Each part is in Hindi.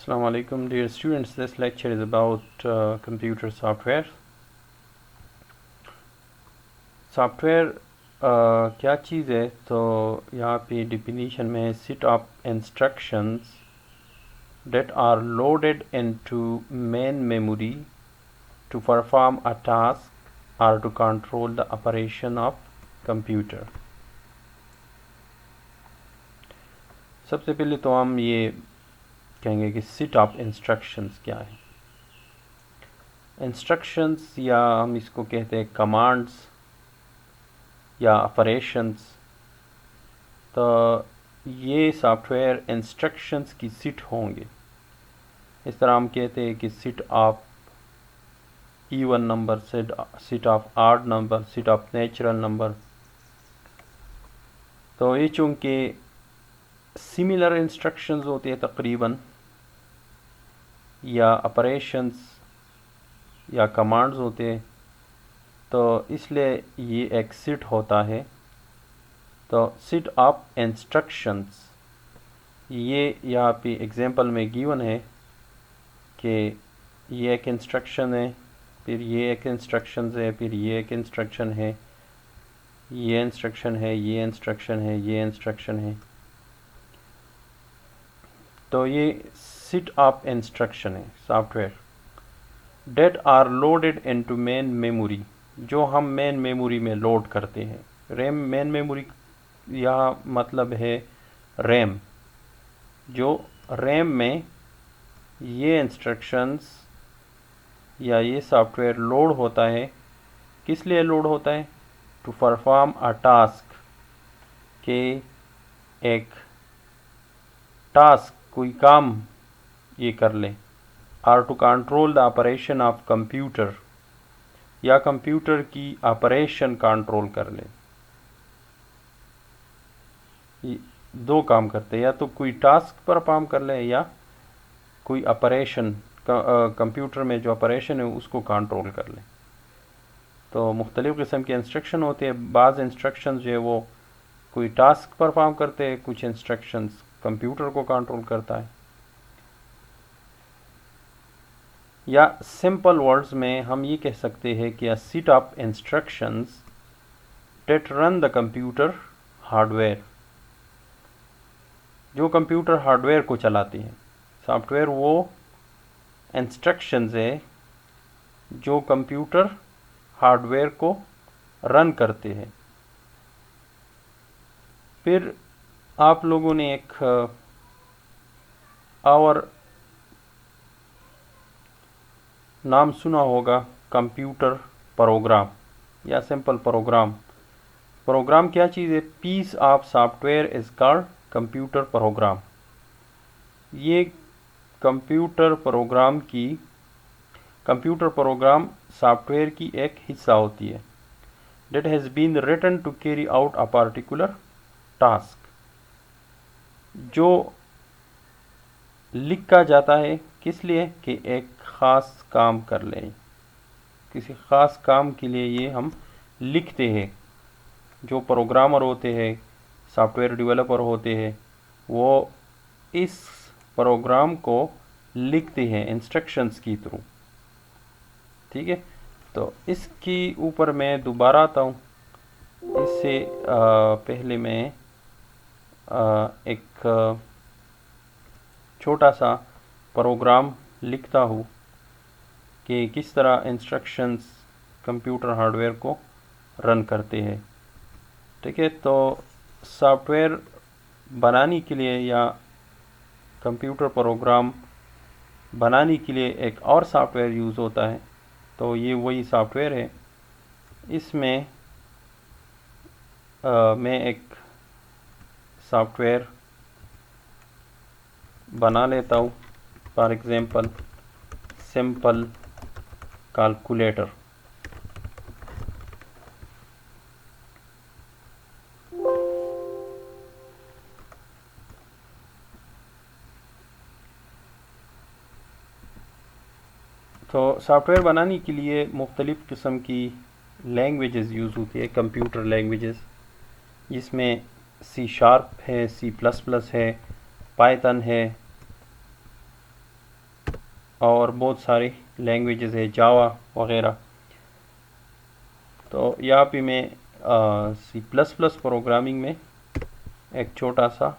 Assalamu alaikum, dear students. This lecture is about computer software. Software क्या चीज़ है? तो यहाँ पे डिफिनीशन में set of instructions that are loaded into main memory to perform a task or to control the operation of computer. सबसे पहले तो हम ये कहेंगे कि सेट ऑफ इंस्ट्रक्शंस क्या है। इंस्ट्रक्शंस या हम इसको कहते हैं कमांड्स या ऑपरेशंस। तो ये सॉफ्टवेयर इंस्ट्रक्शंस की सेट होंगे। इस तरह हम कहते हैं कि set of even number, set of odd number, set of natural number. तो ये चूँकि सिमिलर इंस्ट्रक्शंस होते हैं तकरीबन, या ऑपरेशंस या कमांड्स होते हैं, तो इसलिए ये एक सेट होता है। तो सेट ऑफ इंस्ट्रक्शंस ये यहाँ पे एग्जांपल में गिवन है कि ये एक इंस्ट्रक्शन है, फिर ये एक इंस्ट्रक्शन है, फिर ये एक इंस्ट्रक्शन है, ये इंस्ट्रक्शन है, ये इंस्ट्रक्शन है, ये इंस्ट्रक्शन है। तो ये सेट ऑफ इंस्ट्रक्शन है software that are loaded into main memory, जो हम मेन मेमोरी में लोड करते हैं। रैम मेन मेमोरी यहाँ मतलब है रैम, जो रैम में ये इंस्ट्रक्शंस या ये सॉफ्टवेयर लोड होता है। किस लिए लोड होता है? टू परफॉर्म अ टास्क, के एक टास्क कोई काम ये कर ले, और to control the operation of computer, या कंप्यूटर की ऑपरेशन कंट्रोल कर ले। दो काम करते हैं, या तो कोई टास्क परफॉर्म कर ले या कोई ऑपरेशन कंप्यूटर में जो ऑपरेशन है उसको कंट्रोल कर ले। तो मुख्तलिफ़ किस्म के इंस्ट्रक्शन होते हैं। बाज़ इंस्ट्रक्शन जो है वो कोई टास्क परफॉर्म करते हैं, कुछ इंस्ट्रक्शंस कंप्यूटर को कंट्रोल करता है। या सिंपल वर्ड्स में हम ये कह सकते हैं कि a set of instructions that run the computer hardware, जो कंप्यूटर हार्डवेयर को चलाते हैं। सॉफ्टवेयर वो इंस्ट्रक्शंस है जो कंप्यूटर हार्डवेयर को रन करते हैं। फिर आप लोगों ने एक और नाम सुना होगा, कंप्यूटर प्रोग्राम या सिंपल प्रोग्राम। प्रोग्राम क्या चीज़ है? Piece of software is called computer program. ये कंप्यूटर प्रोग्राम सॉफ्टवेयर की एक हिस्सा होती है। That has been written to carry out a particular task, जो लिखा जाता है किस लिए? कि एक ख़ास काम कर लें। किसी ख़ास काम के लिए ये हम लिखते हैं। जो प्रोग्रामर होते हैं, सॉफ्टवेयर डेवलपर होते हैं, वो इस प्रोग्राम को लिखते हैं इंस्ट्रक्शंस की थ्रू। ठीक है, तो इसकी ऊपर मैं दोबारा आता हूँ। इससे पहले मैं एक छोटा सा प्रोग्राम लिखता हूँ कि किस तरह इंस्ट्रक्शंस कंप्यूटर हार्डवेयर को रन करते हैं। ठीक है, तो सॉफ्टवेयर बनाने के लिए या कंप्यूटर प्रोग्राम बनाने के लिए एक और सॉफ्टवेयर यूज़ होता है। तो ये वही सॉफ्टवेयर है। इसमें मैं एक सॉफ्टवेयर बना लेता हूँ। For example simple calculator. तो सॉफ्टवेयर बनाने के लिए मुख्तलिफ़ किस्म की लैंग्वेजेस यूज़ होती है, कंप्यूटर लैंग्वेजेस, जिसमें C# है, C++ है, पाइथन है, और बहुत सारी लैंग्वेजेस है, जावा वगैरह। तो यहाँ पे मैं सी प्लस प्लस प्रोग्रामिंग में एक छोटा सा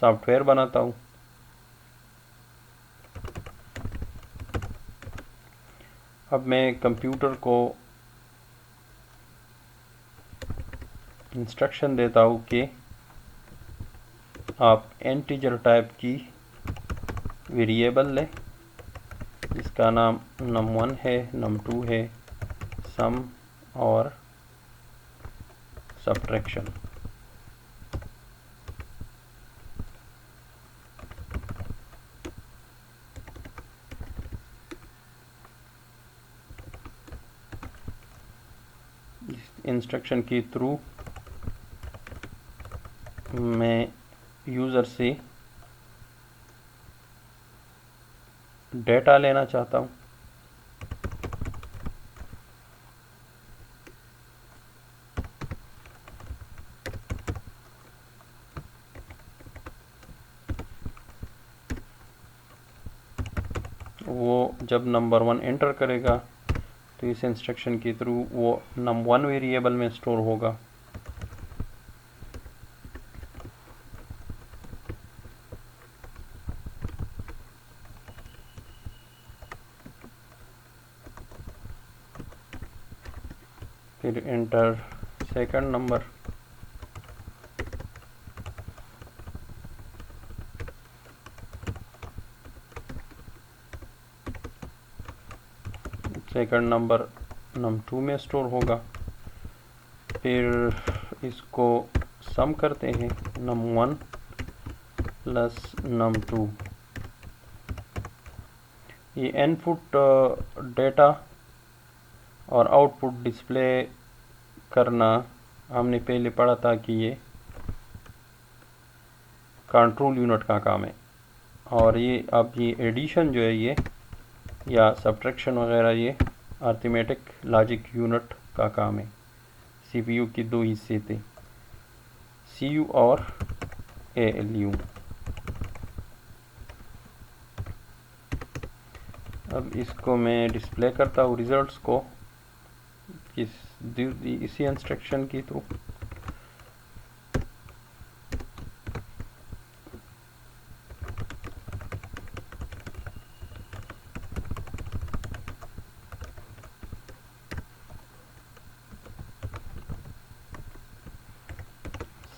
सॉफ्टवेयर बनाता हूँ। अब मैं कंप्यूटर को इंस्ट्रक्शन देता हूँ कि आप इंटीजर टाइप की वेरिएबल लें जिसका नाम num1 है, num2 है, सम और सब्ट्रैक्शन। इंस्ट्रक्शन के थ्रू मैं यूज़र से डेटा लेना चाहता हूँ। वो जब नंबर 1 एंटर करेगा तो इस इंस्ट्रक्शन के थ्रू वो num1 वेरिएबल में स्टोर होगा। फिर enter second number, second number num2 में स्टोर होगा। फिर इसको सम करते हैं, num1 प्लस num2। ये इनपुट डेटा और आउटपुट डिस्प्ले करना हमने पहले पढ़ा था कि ये कंट्रोल यूनिट का काम है। और ये अब ये एडिशन जो है ये या सब्ट्रैक्शन वगैरह ये अरिथमेटिक लॉजिक यूनिट का काम है। सीपीयू के दो हिस्से थे, सीयू और एएलयू। अब इसको मैं डिस्प्ले करता हूँ रिजल्ट्स को इसी इंस्ट्रक्शन के थ्रू।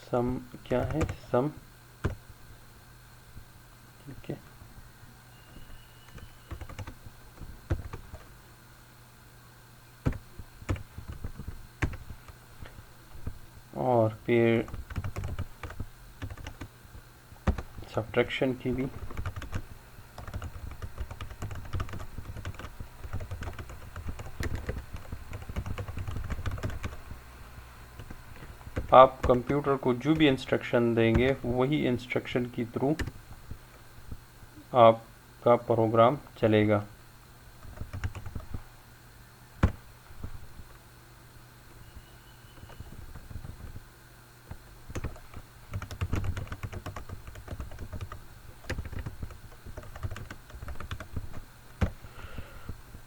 सम क्या है, सम, ठीक है। और फिर सब्ट्रैक्शन की भी आप कंप्यूटर को जो भी इंस्ट्रक्शन देंगे वही इंस्ट्रक्शन के थ्रू आपका प्रोग्राम चलेगा।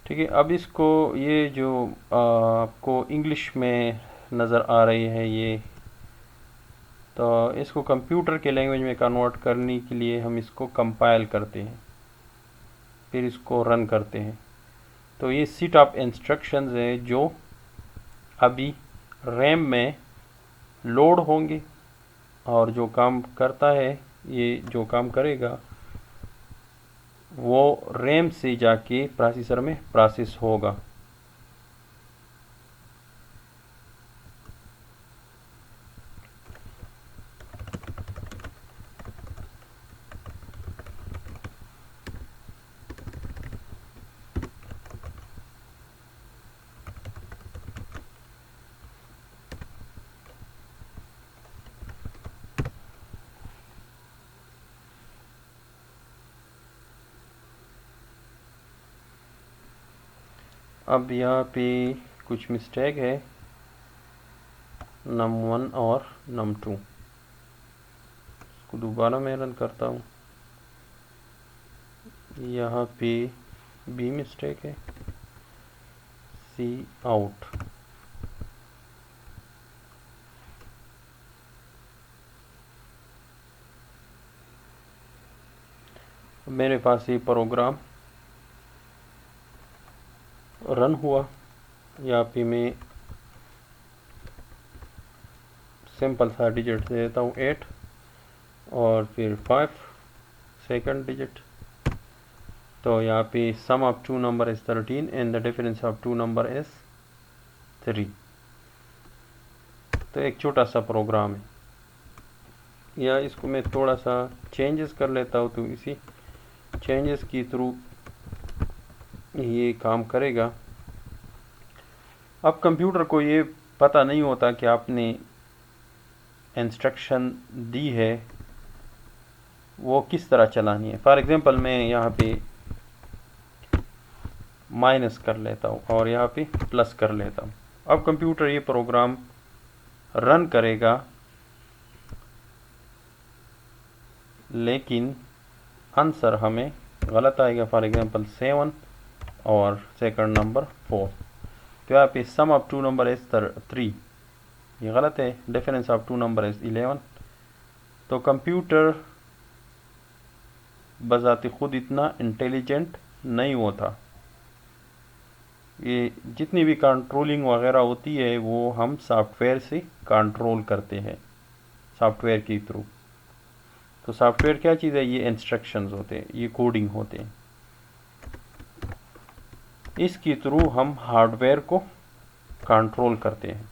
ठीक है। अब इसको ये जो आपको इंग्लिश में नज़र आ रही है ये, तो इसको कंप्यूटर के लैंग्वेज में कन्वर्ट करने के लिए हम इसको कंपाइल करते हैं, फिर इसको रन करते हैं। तो ये सेट ऑफ इंस्ट्रक्शंस है जो अभी रैम में लोड होंगे और जो काम करता है, ये जो काम करेगा वो रैम से जाके प्रोसेसर में प्रोसेस होगा। अब यहाँ पे कुछ मिस्टेक है, num1 और num2। इसको दोबारा मैं रन करता हूँ। यहाँ पे बी मिस्टेक है, सी आउट। मेरे पास ये प्रोग्राम रन हुआ। यहाँ पे मैं सिंपल सा डिजिट दे देता हूँ 8 और फिर 5 सेकंड डिजिट। तो यहाँ पे sum of two number is 13 and the difference of two number is 3। तो एक छोटा सा प्रोग्राम है, या इसको मैं थोड़ा सा चेंजेस कर लेता हूँ, तो इसी चेंजेस के थ्रू ये काम करेगा। अब कंप्यूटर को ये पता नहीं होता कि आपने इंस्ट्रक्शन दी है वो किस तरह चलानी है। फॉर एग्जांपल मैं यहाँ पे माइनस कर लेता हूँ और यहाँ पे प्लस कर लेता हूँ। अब कंप्यूटर ये प्रोग्राम रन करेगा, लेकिन आंसर हमें गलत आएगा। फॉर एग्जांपल 7 और सेकंड नंबर 4। तो यहाँ पे sum of two number is 3, ये गलत है। Difference of two number is 11। तो कंप्यूटर बजाते खुद इतना इंटेलिजेंट नहीं होता। ये जितनी भी कंट्रोलिंग वगैरह होती है वो हम सॉफ्टवेयर से कंट्रोल करते हैं, सॉफ्टवेयर के थ्रू। तो सॉफ्टवेयर क्या चीज़ है? ये इंस्ट्रक्शंस होते हैं, ये कोडिंग होते हैं। इसके थ्रू हम हार्डवेयर को कंट्रोल करते हैं।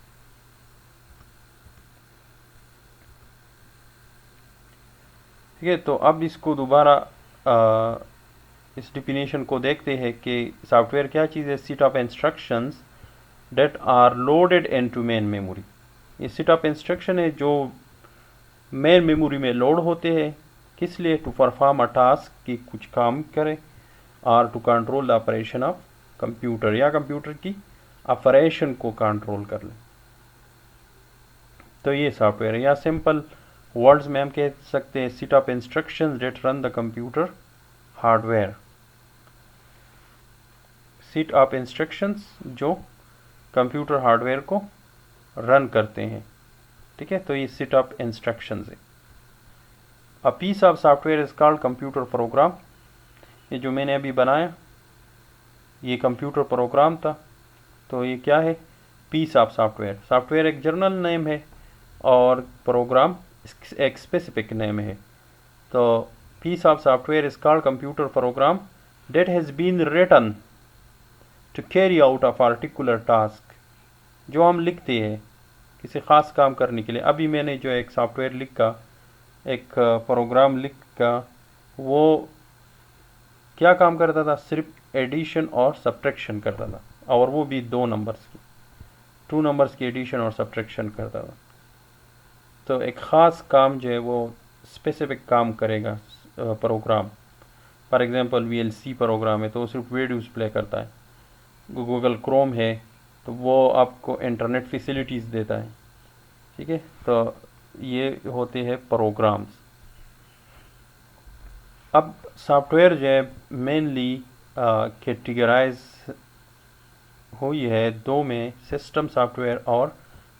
ठीक है, तो अब इसको दोबारा इस डिफिनेशन को देखते हैं कि सॉफ्टवेयर क्या चीज़ है। Set of instructions that are loaded into main memory. ये सेट ऑफ इंस्ट्रक्शन है जो मेन मेमोरी में लोड होते हैं। किस लिए? टू परफॉर्म अ टास्क, कि कुछ काम करे, और to control the operation of computer, या कंप्यूटर की ऑपरेशन को कंट्रोल कर ले। तो ये सॉफ्टवेयर है, या सिंपल वर्ड्स में हम कह सकते हैं set of instructions that run the computer hardware. Set of instructions जो कंप्यूटर हार्डवेयर को रन करते हैं। ठीक है, तो ये सेट ऑफ इंस्ट्रक्शंस है। A piece of software is called computer program. ये जो मैंने अभी बनाया ये कंप्यूटर प्रोग्राम था। तो ये क्या है? Piece of software. सॉफ्टवेयर एक जनरल नेम है और प्रोग्राम एक स्पेसिफिक नेम है। तो piece of software is called computer program that has been written to carry out a particular task. जो हम लिखते हैं किसी ख़ास काम करने के लिए। अभी मैंने जो एक सॉफ्टवेयर लिखा, एक प्रोग्राम लिखा, वो क्या काम करता था? सिर्फ एडिशन और सब्ट्रैक्शन करता था, और वो भी 2 नंबर्स की, 2 नंबर्स की एडिशन और सब्ट्रैक्शन करता था। तो एक ख़ास काम जो है वो स्पेसिफिक काम करेगा program. For example VLC program है तो वो सिर्फ वीडियोस प्ले करता है। गूगल क्रोम है तो वो आपको इंटरनेट फैसिलिटीज़ देता है। ठीक है, तो ये होते हैं प्रोग्राम्स। अब सॉफ्टवेयर जो है मेनली कैटेगराइज हुई है 2 में, सिस्टम सॉफ्टवेयर और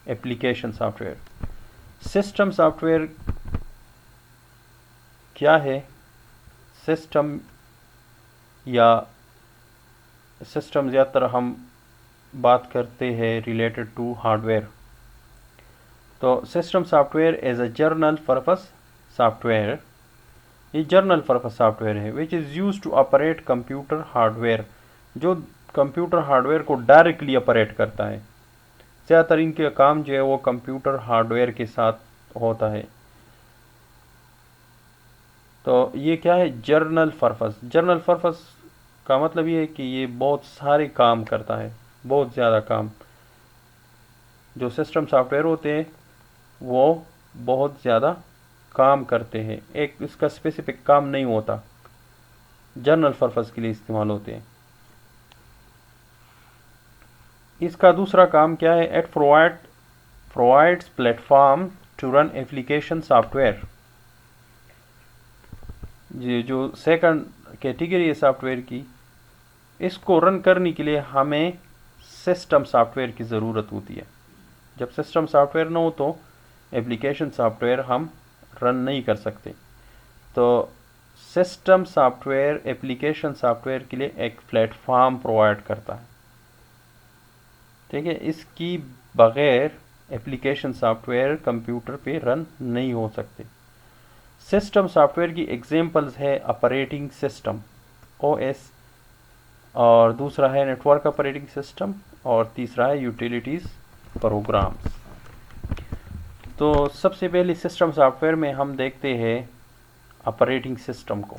एप्लीकेशन सॉफ्टवेयर। सिस्टम सॉफ्टवेयर क्या है? सिस्टम ज़्यादातर हम बात करते हैं रिलेटेड टू हार्डवेयर। तो system software as a general purpose software, ये जनरल पर्पस सॉफ्टवेयर है which is use to operate computer hardware, जो कंप्यूटर हार्डवेयर को डायरेक्टली ऑपरेट करता है। ज़्यादातर इनके काम जो है वो कंप्यूटर हार्डवेयर के साथ होता है। तो ये क्या है? General purpose. जनरल पर्पस का मतलब ये है कि ये बहुत सारे काम करता है, बहुत ज़्यादा काम। जो सिस्टम सॉफ्टवेयर होते हैं वो बहुत ज़्यादा काम करते हैं, एक इसका स्पेसिफिक काम नहीं होता, जनरल पर्पस के लिए इस्तेमाल होते हैं। इसका दूसरा काम क्या है? It provides platform to run application software. ये जो सेकंड कैटेगरी है सॉफ्टवेयर की, इसको रन करने के लिए हमें सिस्टम सॉफ्टवेयर की ज़रूरत होती है। जब सिस्टम सॉफ्टवेयर ना हो तो एप्लीकेशन सॉफ्टवेयर हम रन नहीं कर सकते। तो सिस्टम सॉफ्टवेयर एप्लीकेशन सॉफ्टवेयर के लिए एक प्लेटफॉर्म प्रोवाइड करता है, ठीक है। इसकी बगैर एप्लीकेशन सॉफ्टवेयर कंप्यूटर पे रन नहीं हो सकते। सिस्टम सॉफ्टवेयर की एग्जांपल्स है ऑपरेटिंग सिस्टम ओएस, और दूसरा है नेटवर्क ऑपरेटिंग सिस्टम, और तीसरा है यूटिलिटीज़ प्रोग्राम्स। तो सबसे पहले सिस्टम सॉफ्टवेयर में हम देखते हैं ऑपरेटिंग सिस्टम को।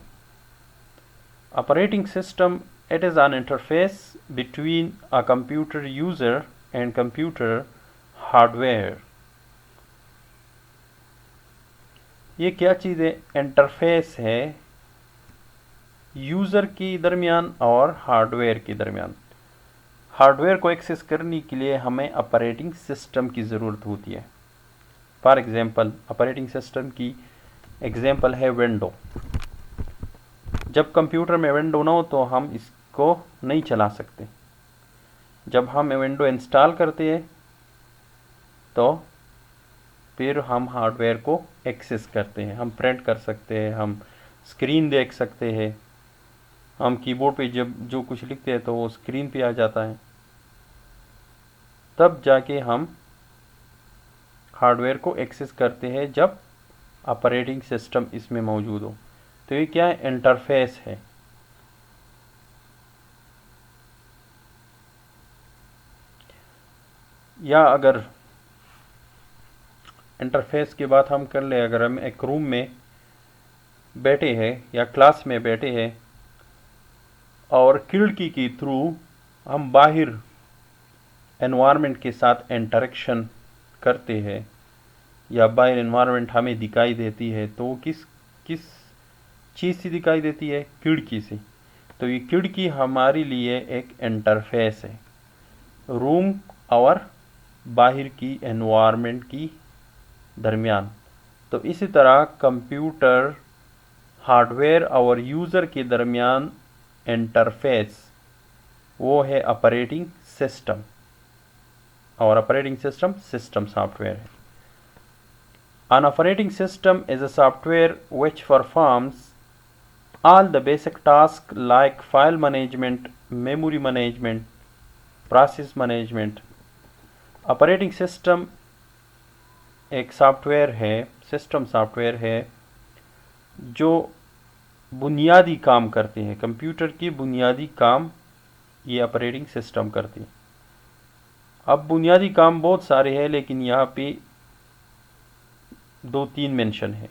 Operating system, it is an interface between a computer user and computer hardware। ये क्या चीज़ है? इंटरफेस है यूज़र के दरमियान और हार्डवेयर के दरमियान। हार्डवेयर को एक्सेस करने के लिए हमें ऑपरेटिंग सिस्टम की ज़रूरत होती है। फॉर एग्जांपल, ऑपरेटिंग सिस्टम की एग्जांपल है विंडो। जब कंप्यूटर में विंडो ना हो तो हम इसको नहीं चला सकते। जब हम विंडो इंस्टॉल करते हैं तो फिर हम हार्डवेयर को एक्सेस करते हैं। हम प्रिंट कर सकते हैं, हम स्क्रीन देख सकते हैं, हम कीबोर्ड पे जब जो कुछ लिखते हैं तो वो स्क्रीन पे आ जाता है। तब जाके हम हार्डवेयर को एक्सेस करते हैं जब ऑपरेटिंग सिस्टम इसमें मौजूद हो। तो ये क्या है? इंटरफेस है। या अगर इंटरफेस की बात हम कर ले, अगर हम एक रूम में बैठे हैं या क्लास में बैठे हैं और खिड़की के थ्रू हम बाहर एनवायरनमेंट के साथ इंटरेक्शन करते हैं या बाहर एनवायरनमेंट हमें दिखाई देती है, तो किस किस चीज़ से दिखाई देती है? खिड़की से। तो ये खिड़की हमारे लिए एक इंटरफेस है रूम और बाहर की एनवायरनमेंट की दरमियान। तो इसी तरह कंप्यूटर हार्डवेयर और यूज़र के दरमियान इंटरफेस वो है ऑपरेटिंग सिस्टम, और ऑपरेटिंग सिस्टम सिस्टम सॉफ्टवेयर है। An operating system is a software which performs all the basic tasks like file management, memory management, process management। Operating system एक सॉफ्टवेयर है, सिस्टम सॉफ्टवेयर है जो बुनियादी काम करते हैं। कंप्यूटर की बुनियादी काम ये ऑपरेटिंग सिस्टम करती है। अब बुनियादी काम बहुत सारे हैं, लेकिन यहाँ पे 2-3 मेंशन है।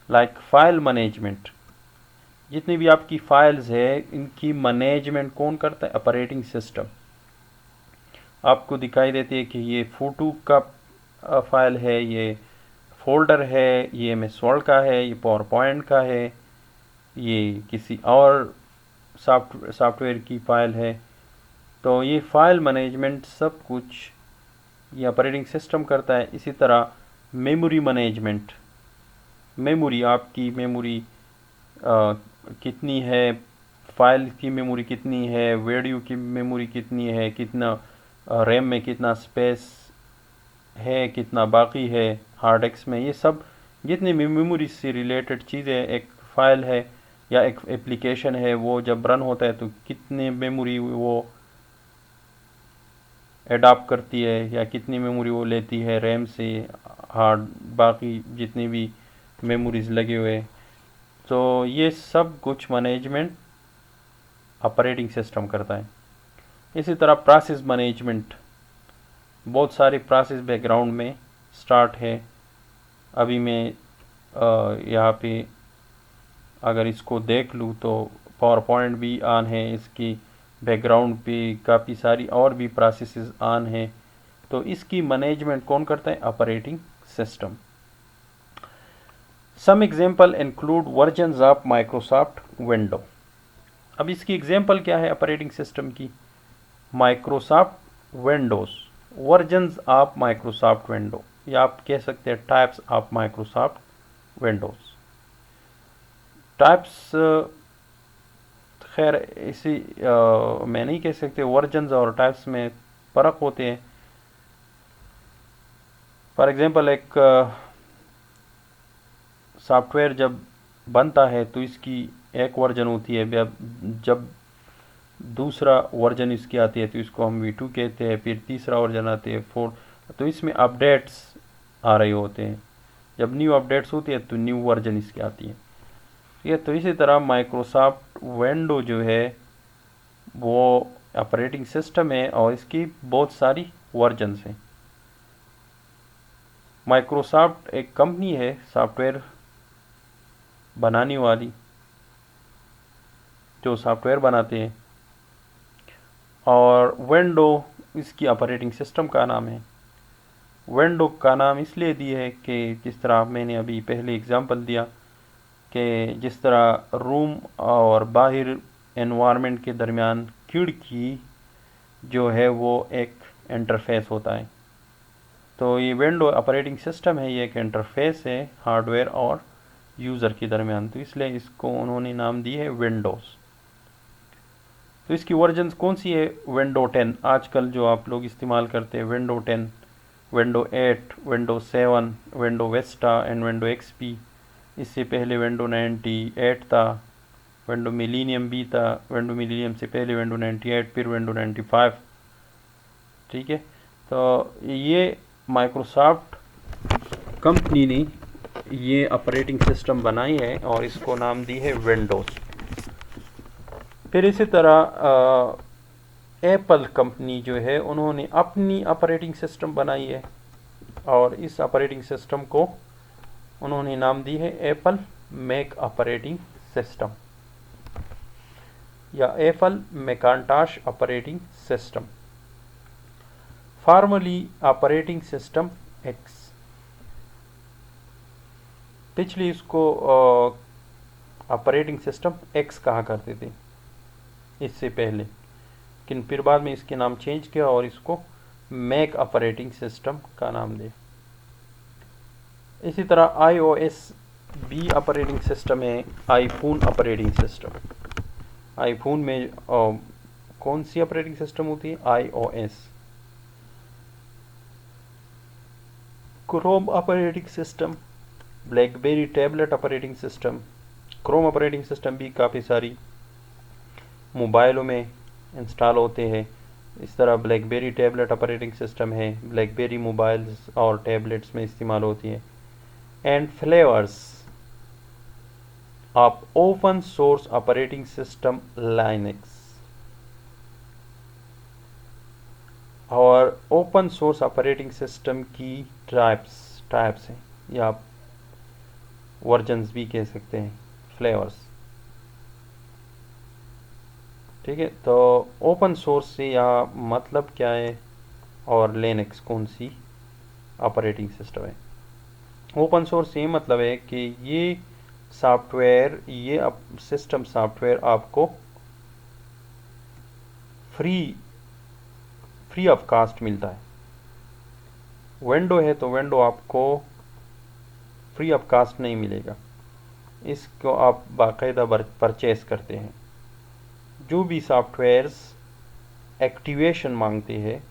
लाइक फाइल मैनेजमेंट, जितनी भी आपकी फाइल्स है इनकी मैनेजमेंट कौन करता है? Operating system. आपको दिखाई देती है कि ये फोटो का फाइल है, ये फोल्डर है, ये MS वर्ड का है, ये पावर पॉइंट का है, ये किसी और सॉफ्टवेयर की फ़ाइल है। तो ये फाइल मैनेजमेंट सब कुछ ये ऑपरेटिंग सिस्टम करता है। इसी तरह मेमोरी मैनेजमेंट, मेमोरी, आपकी मेमोरी कितनी है, फाइल की मेमोरी कितनी है, वीडियो की मेमोरी कितनी है, कितना रैम में कितना स्पेस है, कितना बाकी है हार्ड डिस्क में, ये सब जितनी भी मेमोरी से रिलेटेड चीज़ें, एक फ़ाइल है या एक एप्लीकेशन है, वो जब रन होता है तो कितने मेमोरी वो एडाप्ट करती है या कितनी मेमोरी वो लेती है रैम से, हार्ड, बाकी जितनी भी मेमोरीज लगे हुए। तो ये सब कुछ मैनेजमेंट ऑपरेटिंग सिस्टम करता है। इसी तरह प्रोसेस मैनेजमेंट, बहुत सारे प्रोसेस बैकग्राउंड में स्टार्ट है। अभी मैं यहाँ पे अगर इसको देख लूँ तो पावर पॉइंट भी ऑन है, इसकी बैकग्राउंड पे काफ़ी सारी और भी प्रोसेसेस ऑन हैं। तो इसकी मैनेजमेंट कौन करता है? Operating system. Some example include versions of Microsoft window. अब इसकी एग्जांपल क्या है ऑपरेटिंग सिस्टम की? Microsoft Windows, versions of Microsoft window, या आप कह सकते हैं types of Microsoft Windows. Types खैर इसी मैं नहीं कह सकते, वर्जन्स और टाइप्स में फ़र्क होते हैं। फॉर एग्ज़ाम्पल एक सॉफ्टवेयर जब बनता है तो इसकी एक वर्जन होती है, जब दूसरा वर्जन इसकी आती है तो इसको हम V2 कहते हैं, फिर तीसरा वर्जन आती है 4, तो इसमें अपडेट्स आ रहे होते हैं। जब न्यू अपडेट्स होती है तो न्यू वर्जन इसकी आती है। ठीक है, तो इसी तरह माइक्रोसॉफ्ट विंडो जो है वो ऑपरेटिंग सिस्टम है और इसकी बहुत सारी वर्जन्स हैं। माइक्रोसॉफ्ट एक कंपनी है सॉफ्टवेयर बनाने वाली, जो सॉफ्टवेयर बनाते हैं, और विंडो इसकी ऑपरेटिंग सिस्टम का नाम है। विंडो का नाम इसलिए दिए है कि जिस तरह मैंने अभी पहले एग्जांपल दिया कि जिस तरह रूम और बाहर एनवायरनमेंट के दरमियान खिड़की जो है वो एक इंटरफेस होता है, तो ये विंडो ऑपरेटिंग सिस्टम है, ये एक इंटरफेस है हार्डवेयर और यूज़र के दरमियान, तो इसलिए इसको उन्होंने नाम दी है विंडोज़। तो इसकी वर्जन्स कौन सी है? विंडो 10 आजकल जो आप लोग इस्तेमाल करते हैं, window 10, window 8, window 7, window Vista and window XP. इससे पहले विंडो 98 था, विंडो मिलीनियम भी था, विंडो मिलीनियम से पहले विंडो 98, फिर विंडो 95। ठीक है, तो ये माइक्रोसॉफ्ट कंपनी ने ये ऑपरेटिंग सिस्टम बनाई है और इसको नाम दी है विंडोज़। फिर इसी तरह एप्पल कंपनी जो है उन्होंने अपनी ऑपरेटिंग सिस्टम बनाई है और इस ऑपरेटिंग सिस्टम को उन्होंने नाम दी है एप्पल मैक ऑपरेटिंग सिस्टम या Apple Macintosh operating system, formerly operating system X. पिछले इसको ऑपरेटिंग सिस्टम एक्स कहा करते थे इससे पहले, लेकिन फिर बाद में इसके नाम चेंज किया और इसको मैक ऑपरेटिंग सिस्टम का नाम दे। इसी तरह iOS भी ऑपरेटिंग सिस्टम है, आईफोन ऑपरेटिंग सिस्टम। आईफोन में कौन सी ऑपरेटिंग सिस्टम होती है? iOS। Chrome operating system, blackberry tablet operating system. Chrome operating system भी काफ़ी सारी मोबाइलों में इंस्टॉल होते हैं। इस तरह ब्लैकबेरी टैबलेट ऑपरेटिंग सिस्टम है, ब्लैकबेरी मोबाइल्स और टैबलेट्स में इस्तेमाल होती है। And flavours of open source operating system Linux. और ओपन सोर्स ऑपरेटिंग सिस्टम की टाइप्स हैं या आप वर्जन्स भी कह सकते हैं, फ्लेवर्स। ठीक है, तो ओपन सोर्स से यहाँ मतलब क्या है और लिनक्स कौन सी ऑपरेटिंग सिस्टम है? ओपन सोर्स ये मतलब है कि ये सॉफ्टवेयर, ये सिस्टम सॉफ्टवेयर आपको फ्री ऑफ कास्ट मिलता है। विंडो है तो विंडो आपको फ्री ऑफ कास्ट नहीं मिलेगा, इसको आप बाकायदा परचेस करते हैं। जो भी सॉफ्टवेयर्स एक्टिवेशन मांगते हैं,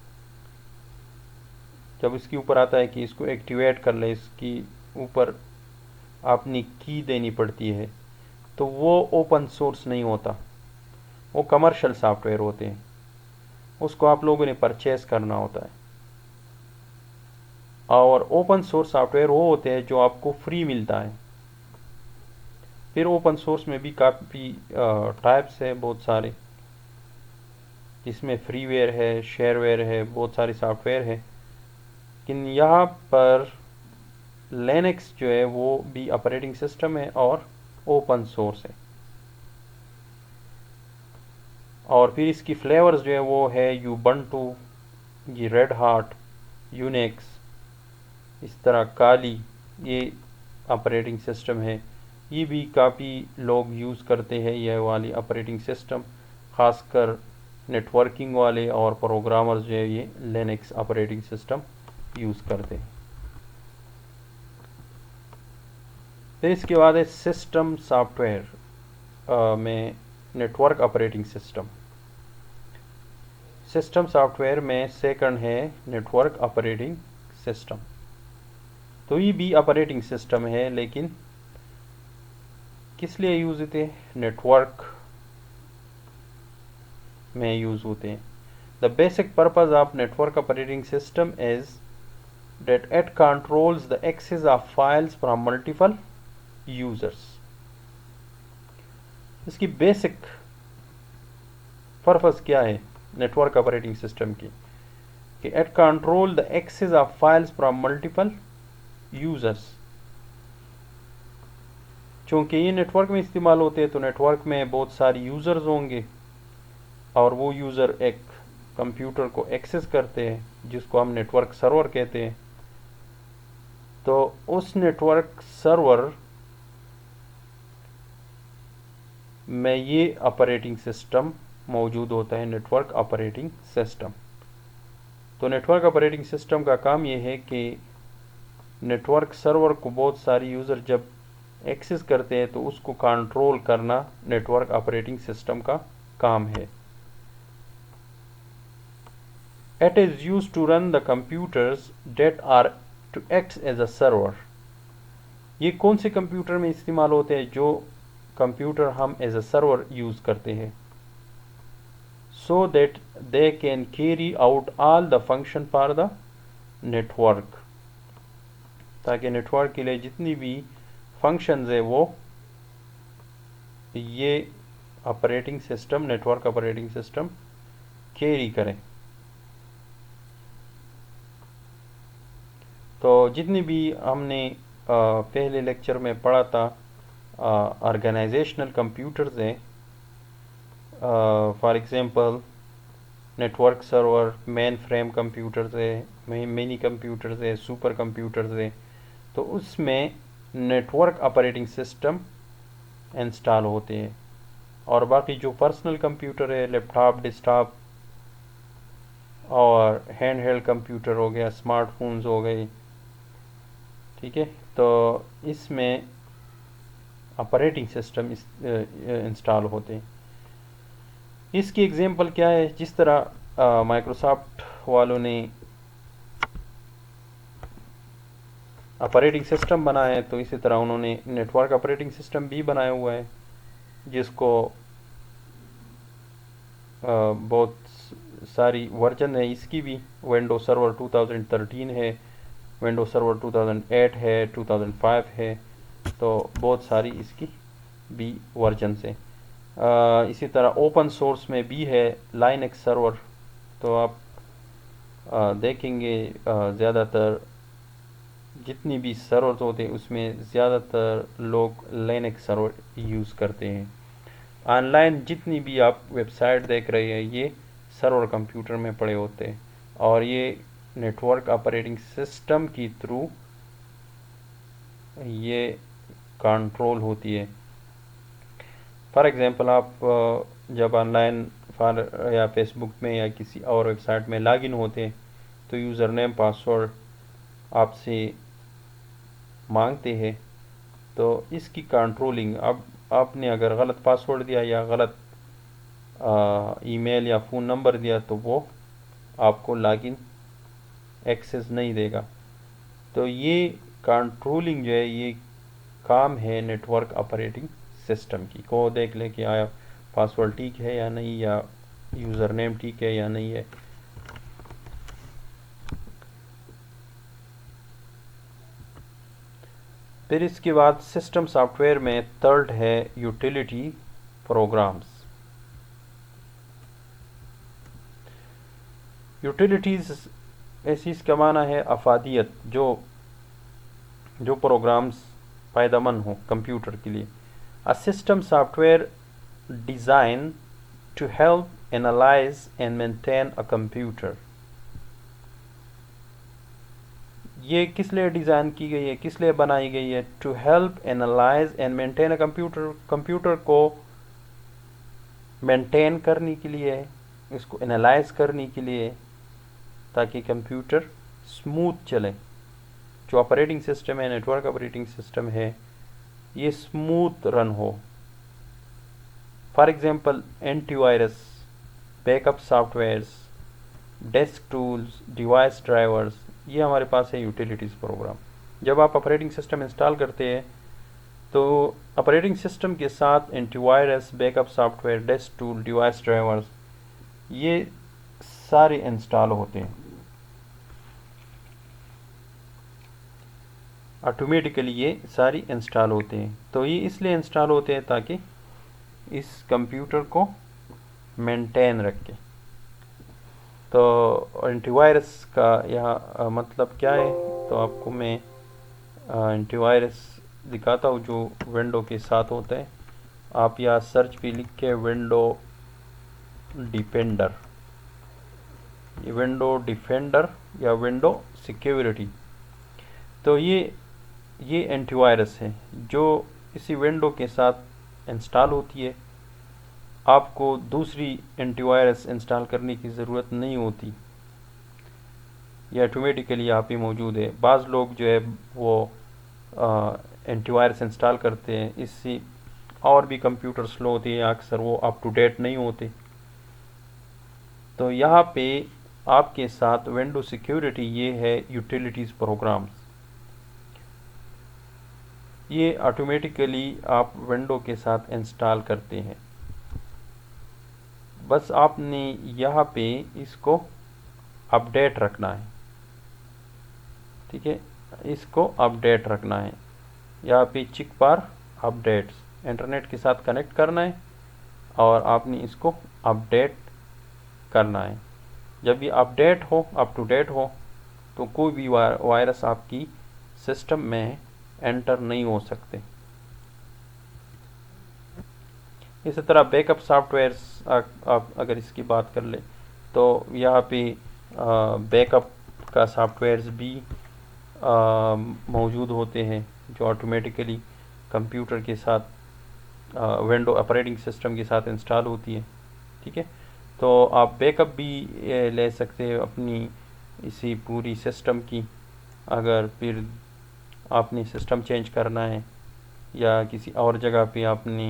जब इसके ऊपर आता है कि इसको एक्टिवेट कर ले, इसकी ऊपर आपने की देनी पड़ती है, तो वो ओपन सोर्स नहीं होता, वो कमर्शियल सॉफ्टवेयर होते हैं, उसको आप लोगों ने परचेस करना होता है। और ओपन सोर्स सॉफ्टवेयर वो होते हैं जो आपको फ्री मिलता है। फिर ओपन सोर्स में भी काफ़ी टाइप्स है, बहुत सारे, जिसमें फ्रीवेयर है, शेयरवेयर है, बहुत सारे सॉफ्टवेयर है। लेकिन यहाँ पर लिनक्स जो है वो भी ऑपरेटिंग सिस्टम है और ओपन सोर्स है। और फिर इसकी फ्लेवर्स जो है वो है यूबंटू, ये रेड हार्ट, यूनिक्स, इस तरह काली, ये ऑपरेटिंग सिस्टम है। ये भी काफ़ी लोग यूज़ करते हैं यह वाली ऑपरेटिंग सिस्टम, ख़ासकर नेटवर्किंग वाले और प्रोग्रामर्स जो है ये लिनक्स ऑपरेटिंग सिस्टम यूज़ करते हैं। फिर इसके बाद है सिस्टम सॉफ्टवेयर में network operating system. System software में सेकंड है नेटवर्क ऑपरेटिंग सिस्टम। तो ये भी ऑपरेटिंग सिस्टम है, लेकिन किस लिए यूज़ होते हैं? नेटवर्क में यूज़ होते हैं। The basic purpose of network operating system is that it controls the access of files from multiple users। इसकी बेसिक पर्पस क्या है नेटवर्क ऑपरेटिंग सिस्टम की? कि it control the access of files from multiple users। चूंकि ये नेटवर्क में इस्तेमाल होते हैं तो नेटवर्क में बहुत सारी यूज़र्स होंगे और वो यूज़र एक कंप्यूटर को एक्सेस करते हैं जिसको हम नेटवर्क सर्वर कहते हैं। तो उस नेटवर्क सर्वर में ये ऑपरेटिंग सिस्टम मौजूद होता है, नेटवर्क ऑपरेटिंग सिस्टम। तो नेटवर्क ऑपरेटिंग सिस्टम का काम ये है कि नेटवर्क सर्वर को बहुत सारी यूज़र जब एक्सेस करते हैं तो उसको कंट्रोल करना नेटवर्क ऑपरेटिंग सिस्टम का काम है। It is used to run the computers that are to act as a server। ये कौन से कंप्यूटर में इस्तेमाल होते हैं? जो कंप्यूटर हम एज अ सर्वर यूज़ करते हैं। So that they can carry out all the function for the network। ताकि नेटवर्क के लिए जितनी भी फंक्शंस है वो ये operating system, network operating system carry करें। तो जितनी भी हमने पहले लेक्चर में पढ़ा था ऑर्गेनाइजेशनल कंप्यूटर्स हैं, for example network server, main frame computers है, मिनी कंप्यूटर्स है, सुपर कंप्यूटर्स है, तो उसमें नेटवर्क ऑपरेटिंग सिस्टम इंस्टॉल होते हैं। और बाकी जो पर्सनल कंप्यूटर है, लैपटॉप, डेस्कटॉप और हैंड हेल्ड कंप्यूटर हो गया, स्मार्टफोन्स हो गए, ठीक है, तो इसमें ऑपरेटिंग सिस्टम इंस्टॉल होते हैं। इसकी एग्जांपल क्या है? जिस तरह माइक्रोसॉफ्ट वालों ने ऑपरेटिंग सिस्टम बनाया है, तो इसी तरह उन्होंने नेटवर्क ऑपरेटिंग सिस्टम भी बनाया हुआ है, जिसको बहुत सारी वर्जन है इसकी भी। विंडो सर्वर 2013 है, विंडो सर्वर 2008 है, 2005 है, तो बहुत सारी इसकी भी वर्जन से। इसी तरह ओपन सोर्स में भी है लाइनक्स सर्वर। तो आप देखेंगे ज़्यादातर जितनी भी सर्वर्स होते हैं उसमें ज़्यादातर लोग लाइनक्स सर्वर यूज़ करते हैं। ऑनलाइन जितनी भी आप वेबसाइट देख रहे हैं ये सर्वर कंप्यूटर में पड़े होते हैं और ये नेटवर्क ऑपरेटिंग सिस्टम की थ्रू ये कंट्रोल होती है। फॉर एग्जांपल आप जब ऑनलाइन या फेसबुक में या किसी और वेबसाइट में लॉगिन होते हैं तो यूज़र नेम पासवर्ड आपसे मांगते हैं। तो इसकी कंट्रोलिंग, अब आपने अगर गलत पासवर्ड दिया या गलत ईमेल या फ़ोन नंबर दिया तो वो आपको लॉगिन एक्सेस नहीं देगा। तो ये कंट्रोलिंग जो है ये काम है नेटवर्क ऑपरेटिंग सिस्टम की। को देख ले कि आया पासवर्ड ठीक है या नहीं, या यूज़र नेम ठीक है या नहीं है। फिर इसके बाद सिस्टम सॉफ्टवेयर में थर्ड है यूटिलिटी प्रोग्राम्स। यूटिलिटीज़ ऐसी इसका माना है अफादियत, जो प्रोग्राम्स फ़ायदेमंद हो कंप्यूटर के लिए। A system software design to help analyse and maintain a computer. ये किस लिए डिज़ाइन की गई है, किस लिए बनाई गई है? To help analyse and maintain a computer, computer को मेंटेन करने के लिए, इसको एनालाइज करने के लिए, ताकि कंप्यूटर स्मूथ चले। जो ऑपरेटिंग सिस्टम है, नेटवर्क ऑपरेटिंग सिस्टम है, ये स्मूथ रन हो। For example antivirus, backup softwares, desk tools, device drivers, ये हमारे पास है यूटिलिटीज़ प्रोग्राम। जब आप ऑपरेटिंग सिस्टम इंस्टॉल करते हैं तो ऑपरेटिंग सिस्टम के साथ antivirus, backup software, desk tool, device drivers, ये सारे इंस्टॉल होते हैं ऑटोमेटिकली, ये सारी इंस्टॉल होते हैं। तो ये इसलिए इंस्टॉल होते हैं ताकि इस कंप्यूटर को मेंटेन रखे। तो एंटीवायरस का यह मतलब क्या है, तो आपको मैं एंटीवायरस दिखाता हूँ जो विंडो के साथ होता है। आप यहाँ सर्च पे लिख के विंडो डिफेंडर, ये विंडो डिफेंडर या विंडो सिक्योरिटी, तो ये एंटीवायरस है जो इसी विंडो के साथ इंस्टॉल होती है। आपको दूसरी एंटीवायरस इंस्टॉल करने की ज़रूरत नहीं होती, ये ऑटोमेटिकली यहाँ पे मौजूद है। बाज़ लोग जो है वो एंटीवायरस इंस्टॉल करते हैं, इससे और भी कंप्यूटर स्लो होते हैं, अक्सर वो अप टू डेट नहीं होते। तो यहाँ पे आपके साथ विंडो सिक्योरिटी, ये है यूटिलिटीज़ प्रोग्राम्स, ये ऑटोमेटिकली आप विंडो के साथ इंस्टॉल करते हैं। बस आपने यहाँ पे इसको अपडेट रखना है, ठीक है, इसको अपडेट रखना है। यहाँ पे चिक पर अपडेट्स, इंटरनेट के साथ कनेक्ट करना है और आपने इसको अपडेट करना है। जब ये अपडेट हो, अप टू डेट हो, तो कोई भी वायरस आपकी सिस्टम में एंटर नहीं हो सकते। इसी तरह बैकअप सॉफ्टवेयर्स आप अगर इसकी बात कर ले तो यहाँ पे बैकअप का सॉफ्टवेयर्स भी मौजूद होते हैं जो ऑटोमेटिकली कंप्यूटर के साथ विंडो ऑपरेटिंग सिस्टम के साथ इंस्टॉल होती है, ठीक है। तो आप बैकअप भी ले सकते हैं अपनी इसी पूरी सिस्टम की, अगर फिर आपने सिस्टम चेंज करना है या किसी और जगह पे आपने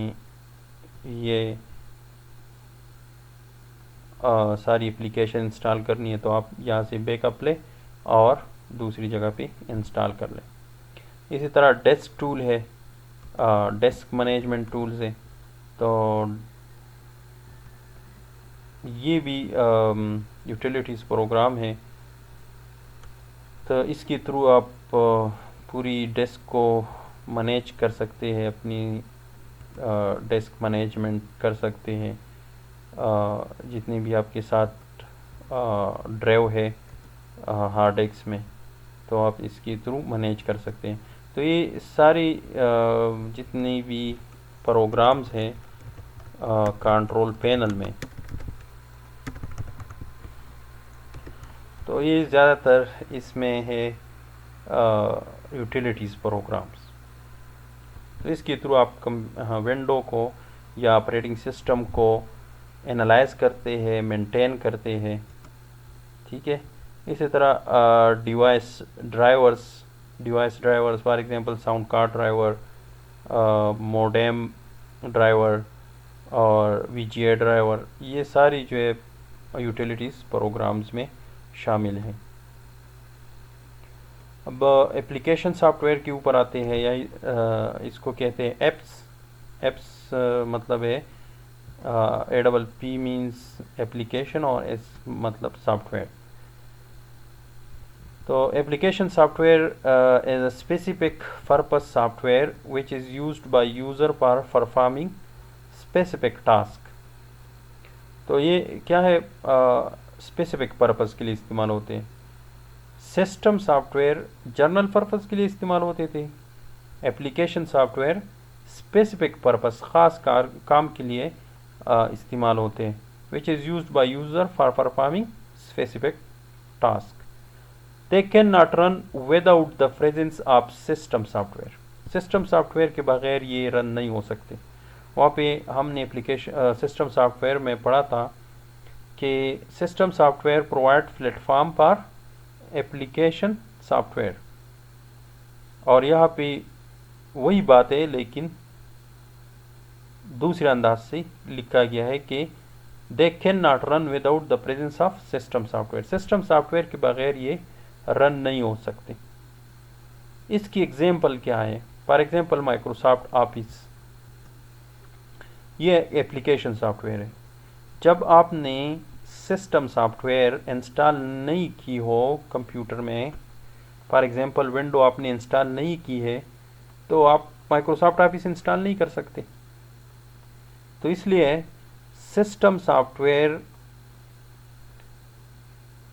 ये सारी एप्लीकेशन इंस्टॉल करनी है, तो आप यहाँ से बैकअप ले और दूसरी जगह पे इंस्टॉल कर लें। इसी तरह डेस्क टूल है, डेस्क मैनेजमेंट टूल्स है, तो ये भी यूटिलिटीज़ प्रोग्राम है। तो इसके थ्रू आप पूरी डेस्क को मैनेज कर सकते हैं, अपनी डेस्क मैनेजमेंट कर सकते हैं। जितनी भी आपके साथ ड्राइव है हार्ड डिस्क में, तो आप इसके थ्रू मैनेज कर सकते हैं। तो ये सारी जितनी भी प्रोग्राम्स हैं कंट्रोल पैनल में, तो ये ज़्यादातर इसमें है यूटिलिटीज़ प्रोग्राम्स। तो इसके थ्रू आप विंडो को या ऑपरेटिंग सिस्टम को एनालाइज करते हैं, मेंटेन करते हैं, ठीक है। इसी तरह device drivers for example sound card driver, modem driver और VGA ड्राइवर, ये सारी जो है यूटिलिटीज़ प्रोग्राम्स में शामिल हैं। अब एप्लीकेशन सॉफ्टवेयर के ऊपर आते हैं, या इसको कहते हैं एप्स मतलब है APP मीन्स एप्लीकेशन और एस मतलब सॉफ्टवेयर। तो application software is a specific purpose software which is used by user for performing specific task. तो ये क्या है, स्पेसिफिक पर्पस के लिए इस्तेमाल होते हैं। सिस्टम सॉफ्टवेयर जनरल पर्पस के लिए इस्तेमाल होते थे, एप्लीकेशन सॉफ्टवेयर स्पेसिफिक पर्पस ख़ास काम के लिए इस्तेमाल होते हैं, which is used by user for performing specific task. They can not run without the presence of system software. System software के बगैर ये रन नहीं हो सकते। वहाँ पे हमने एप्लीकेशन सिस्टम सॉफ्टवेयर में पढ़ा था कि system software provide platform for application software, और यहाँ पे वही बात है, लेकिन दूसरे अंदाज से लिखा गया है कि they can not run without the presence of system software. System software के बगैर ये रन नहीं हो सकते। इसकी एग्जांपल क्या है? फॉर एग्जांपल माइक्रोसॉफ्ट ऑफिस, ये एप्लीकेशन सॉफ्टवेयर है। जब आपने सिस्टम सॉफ्टवेयर इंस्टॉल नहीं की हो कंप्यूटर में, फॉर एग्जांपल विंडो आपने इंस्टॉल नहीं की है, तो आप माइक्रोसॉफ्ट ऑफिस इंस्टॉल नहीं कर सकते। तो इसलिए सिस्टम सॉफ्टवेयर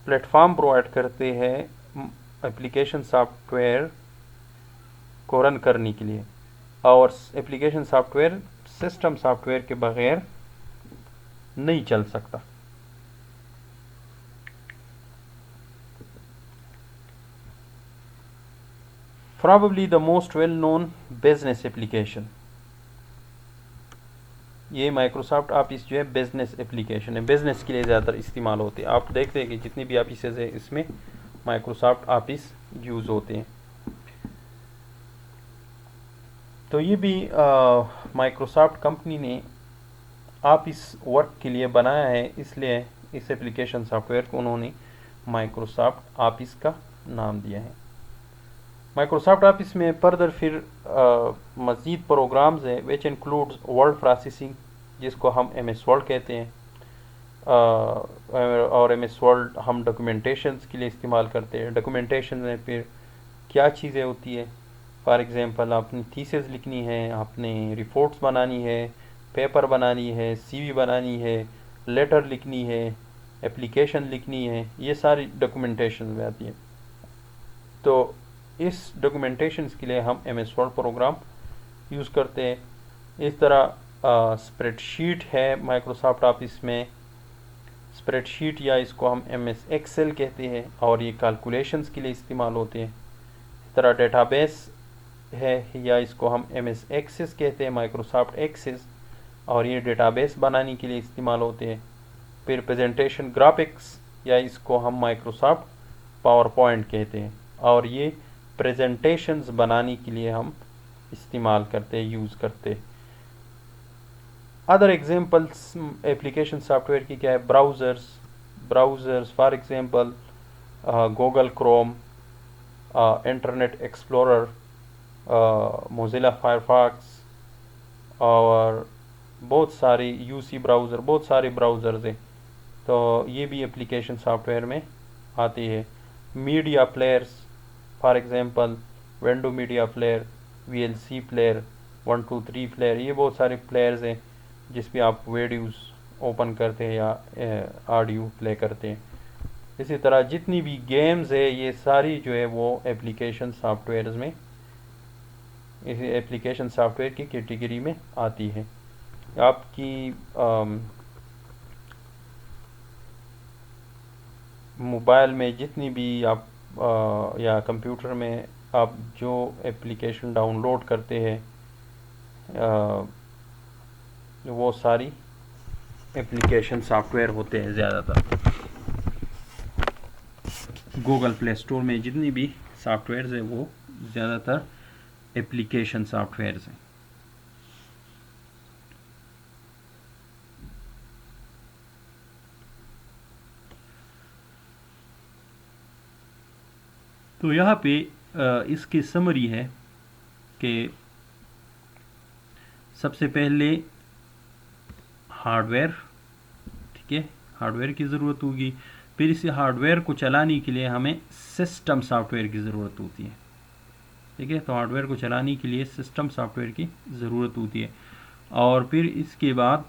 प्लेटफॉर्म प्रोवाइड करते हैं एप्लीकेशन सॉफ्टवेयर को रन करने के लिए, और एप्लीकेशन सॉफ्टवेयर सिस्टम सॉफ्टवेयर के बगैर नहीं चल सकता। Probably the most well-known business application, ये माइक्रोसॉफ्ट ऑफिस जो है बिजनेस एप्लीकेशन है, बिजनेस के लिए ज़्यादातर इस्तेमाल होते हैं। आप देखते हैं कि जितनी भी ऑफिसेज है इसमें माइक्रोसॉफ्ट ऑफिस यूज़ होते हैं। तो ये भी माइक्रोसॉफ्ट कंपनी ने ऑफिस वर्क के लिए बनाया है, इसलिए इस एप्लीकेशन सॉफ्टवेयर को उन्होंने माइक्रोसॉफ्ट ऑफिस का नाम दिया है। माइक्रोसॉफ्ट ऑफिस में फर्दर फिर मज़ीद प्रोग्राम्स हैं विच इंक्लूड्स वर्ड प्रोसेसिंग, जिसको हम MS वर्ड कहते हैं, और MS वर्ड हम डॉक्यूमेंटेशंस के लिए इस्तेमाल करते हैं। डॉक्यूमेंटेशन में फिर क्या चीज़ें होती है? फॉर एग्जांपल आपने थीसिस लिखनी है, आपने रिपोर्ट्स बनानी है, पेपर बनानी है, CV बनानी है, लेटर लिखनी है, एप्लीकेशन लिखनी है, ये सारी डॉक्यूमेंटेशन में आती है। तो इस डॉक्यूमेंटेशन के लिए हम MS वर्ड प्रोग्राम यूज़ करते हैं। इस तरह स्प्रेडशीट है माइक्रोसॉफ्ट ऑफिस में, स्प्रेडशीट या इसको हम MS एक्सेल कहते हैं, और ये कैलकुलेशंस के लिए इस्तेमाल होते हैं। इस तरह डेटाबेस है, या इसको हम MS एक्सेस कहते हैं, माइक्रोसॉफ्ट एक्सेस, और ये डेटाबेस बनाने के लिए इस्तेमाल होते हैं। फिर प्रेजेंटेशन ग्राफिक्स, या इसको हम माइक्रोसॉफ्ट पावर पॉइंट कहते हैं, और ये प्रेजेंटेशंस बनाने के लिए हम इस्तेमाल करते हैं, यूज़ करते। अदर एग्जांपल्स एप्लीकेशन सॉफ्टवेयर की क्या है? Browsers for example Google Chrome, internet explorer, Mozilla Firefox, और बहुत सारी UC ब्राउज़र, बहुत सारे ब्राउज़र्स हैं। तो ये भी एप्लीकेशन सॉफ्टवेयर में आती है। Media players, for example window media player, VLC player, 1 2 3 player, ये बहुत सारे प्लेयर्स हैं जिस पे आप वीडियोस ओपन करते हैं या ऑडियो प्ले करते हैं। इसी तरह जितनी भी गेम्स है, ये सारी जो है वो एप्लीकेशन सॉफ्टवेयर्स में, इस एप्लीकेशन सॉफ्टवेयर की कैटेगरी में आती है। आपकी मोबाइल में जितनी भी आप या कंप्यूटर में आप जो एप्लीकेशन डाउनलोड करते हैं, वो सारी एप्लीकेशन सॉफ्टवेयर होते हैं। ज़्यादातर गूगल प्ले स्टोर में जितनी भी सॉफ्टवेयर्स है वो ज़्यादातर एप्लीकेशन सॉफ्टवेयर्स हैं। तो यहाँ पे इसकी समरी है कि सबसे पहले हार्डवेयर, ठीक है, हार्डवेयर की ज़रूरत होगी। फिर इस हार्डवेयर को चलाने के लिए हमें सिस्टम सॉफ्टवेयर की ज़रूरत होती है, ठीक है। तो हार्डवेयर को चलाने के लिए सिस्टम सॉफ्टवेयर की ज़रूरत होती है, और फिर इसके बाद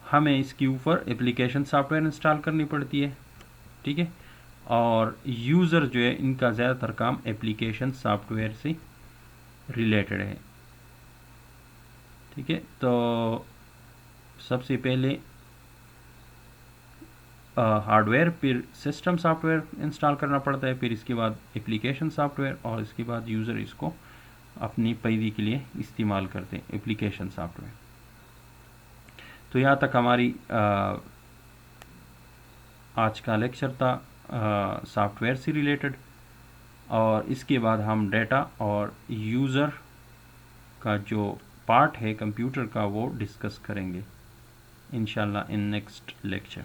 हमें इसके ऊपर एप्लीकेशन सॉफ्टवेयर इंस्टॉल करनी पड़ती है, ठीक है। और यूज़र जो है इनका ज़्यादातर काम एप्लीकेशन सॉफ्टवेयर से रिलेटेड है, ठीक है। तो सबसे पहले हार्डवेयर, फिर सिस्टम सॉफ्टवेयर इंस्टॉल करना पड़ता है, फिर इसके बाद एप्लीकेशन सॉफ्टवेयर, और इसके बाद यूज़र इसको अपनी पैरवी के लिए इस्तेमाल करते हैं, एप्लीकेशन सॉफ्टवेयर। तो यहाँ तक हमारी आज का लेक्चर था सॉफ्टवेयर से रिलेटेड, और इसके बाद हम डेटा और यूज़र का जो पार्ट है कंप्यूटर का वो डिस्कस करेंगे इंशाल्लाह इन नेक्स्ट लेक्चर।